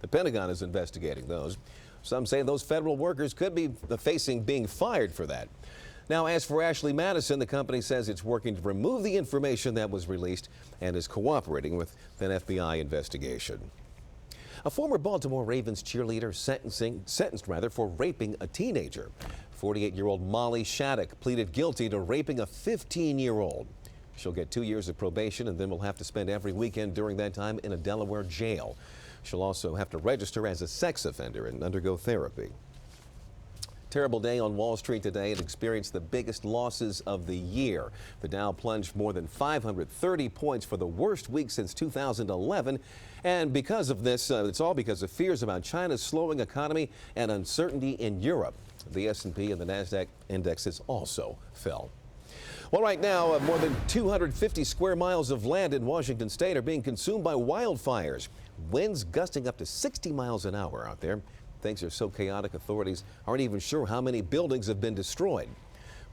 The Pentagon is investigating those. Some say those federal workers could be facing being fired for that. Now, as for Ashley Madison, the company says it's working to remove the information that was released and is cooperating with an FBI investigation. A former Baltimore Ravens cheerleader sentenced for raping a teenager. 48-year-old Molly Shattuck pleaded guilty to raping a 15-year-old. She'll get 2 years of probation and then will have to spend every weekend during that time in a Delaware jail. She'll also have to register as a sex offender and undergo therapy. Terrible day on Wall Street today. It experienced the biggest losses of the year. The Dow plunged more than 530 points for the worst week since 2011. And because of this, it's all because of fears about China's slowing economy and uncertainty in Europe. The S&P and the NASDAQ indexes also fell. Well, right now, more than 250 square miles of land in Washington state are being consumed by wildfires. Winds gusting up to 60 miles an hour out there. Things are so chaotic, authorities aren't even sure how many buildings have been destroyed.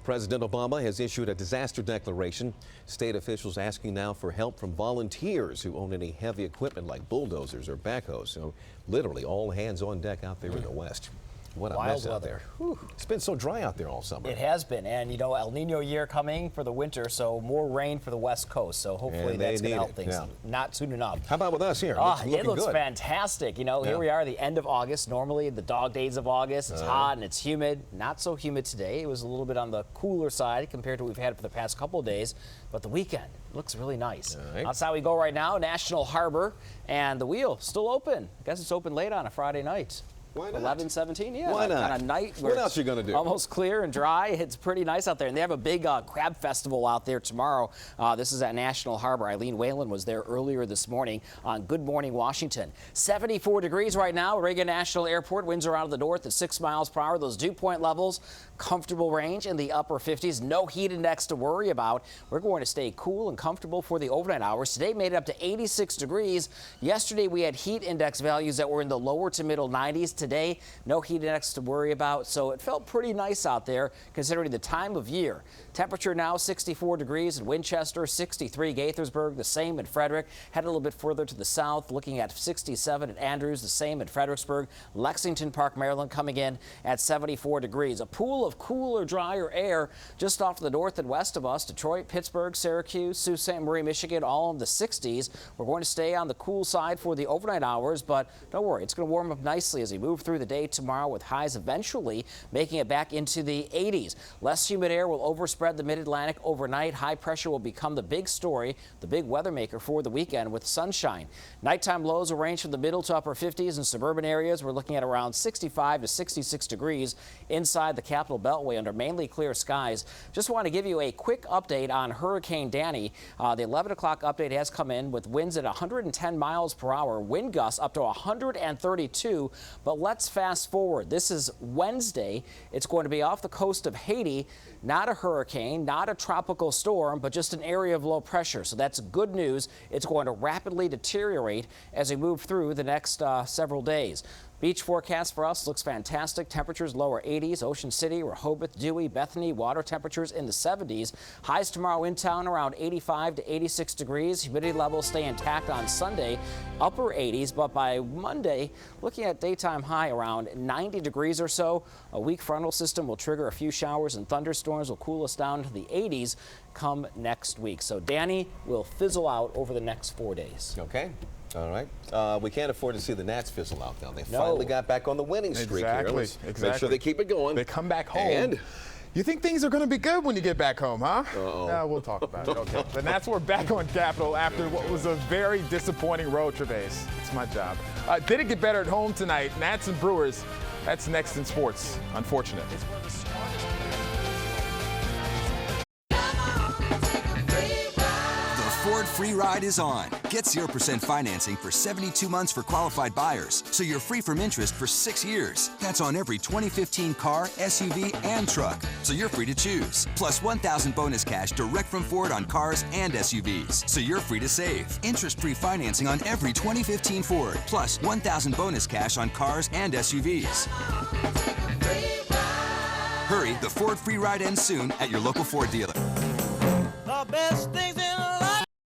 President Obama has issued a disaster declaration. State officials asking now for help from volunteers who own any heavy equipment like bulldozers or backhoes. So literally all hands on deck out there in the West. What a mess out there. Whew. It's been so dry out there all summer. It has been. And, you know, El Nino year coming for the winter, so more rain for the West Coast. So hopefully that's going to help things. Yeah. Not soon enough. How about with us here? It looks fantastic. You know, here we are, the end of August. Normally, the dog days of August. It's hot and it's humid. Not so humid today. It was a little bit on the cooler side compared to what we've had for the past couple of days. But the weekend looks really nice. That's how we go right now. National Harbor. And the wheel still open. I guess it's open late on a Friday night. Why not? 11, 17, yeah. Why not? On a night where what else are you going to do? Almost clear and dry. It's pretty nice out there. And they have a big crab festival out there tomorrow. This is at National Harbor. Eileen Whalen was there earlier this morning on Good Morning Washington. 74 degrees right now. Reagan National Airport. Winds are out of the north at 6 miles per hour. Those dew point levels, comfortable range in the upper 50s. No heat index to worry about. We're going to stay cool and comfortable for the overnight hours. Today made it up to 86 degrees. Yesterday we had heat index values that were in the lower to middle 90s. Today, no heat index to worry about, so it felt pretty nice out there considering the time of year. Temperature now 64 degrees in Winchester, 63 Gaithersburg, the same in Frederick. Head a little bit further to the south, looking at 67 at Andrews, the same in Fredericksburg. Lexington Park, Maryland, coming in at 74 degrees. A pool of cooler, drier air just off to the north and west of us. Detroit, Pittsburgh, Syracuse, Sault Ste. Marie, Michigan, all in the 60s. We're going to stay on the cool side for the overnight hours, but don't worry, it's going to warm up nicely as we move through the day tomorrow, with highs eventually making it back into the 80s. Less humid air will overspread the mid-Atlantic overnight. High pressure will become the big story, the big weather maker for the weekend with sunshine. Nighttime lows will range from the middle to upper 50s in suburban areas. We're looking at around 65 to 66 degrees inside the Capital Beltway under mainly clear skies. Just want to give you a quick update on Hurricane Danny. The 11 o'clock update has come in with winds at 110 miles per hour, wind gusts up to 132. But let's fast forward. This is Wednesday. It's going to be off the coast of Haiti. Not a hurricane, not a tropical storm, but just an area of low pressure. So that's good news. It's going to rapidly deteriorate as we move through the next several days. Beach forecast for us looks fantastic. Temperatures lower 80s. Ocean City, Rehoboth, Dewey, Bethany, water temperatures in the 70s. Highs tomorrow in town around 85 to 86 degrees. Humidity levels stay intact on Sunday, upper 80s. But by Monday, looking at daytime high around 90 degrees or so. A weak frontal system will trigger a few showers and thunderstorms will cool us down to the 80s come next week. So Danny will fizzle out over the next 4 days. Okay. All right. We can't afford to see the Nats fizzle out now. They finally got back on the winning streak here. Let's make sure they keep it going. They come back home. And you think things are going to be good when you get back home, huh? Uh-oh. We'll talk about it. Okay. The Nats were back on Capitol after what was a very disappointing road, Gervais. It's my job. Did it get better at home tonight? Nats and Brewers. That's next in sports. Unfortunate. Ford Free Ride is on. Get 0% financing for 72 months for qualified buyers, so you're free from interest for 6 years. That's on every 2015 car, SUV, and truck, so you're free to choose. Plus $1,000 bonus cash direct from Ford on cars and SUVs, so you're free to save. Interest-free financing on every 2015 Ford, plus $1,000 bonus cash on cars and SUVs. Hurry, the Ford Free Ride ends soon at your local Ford dealer.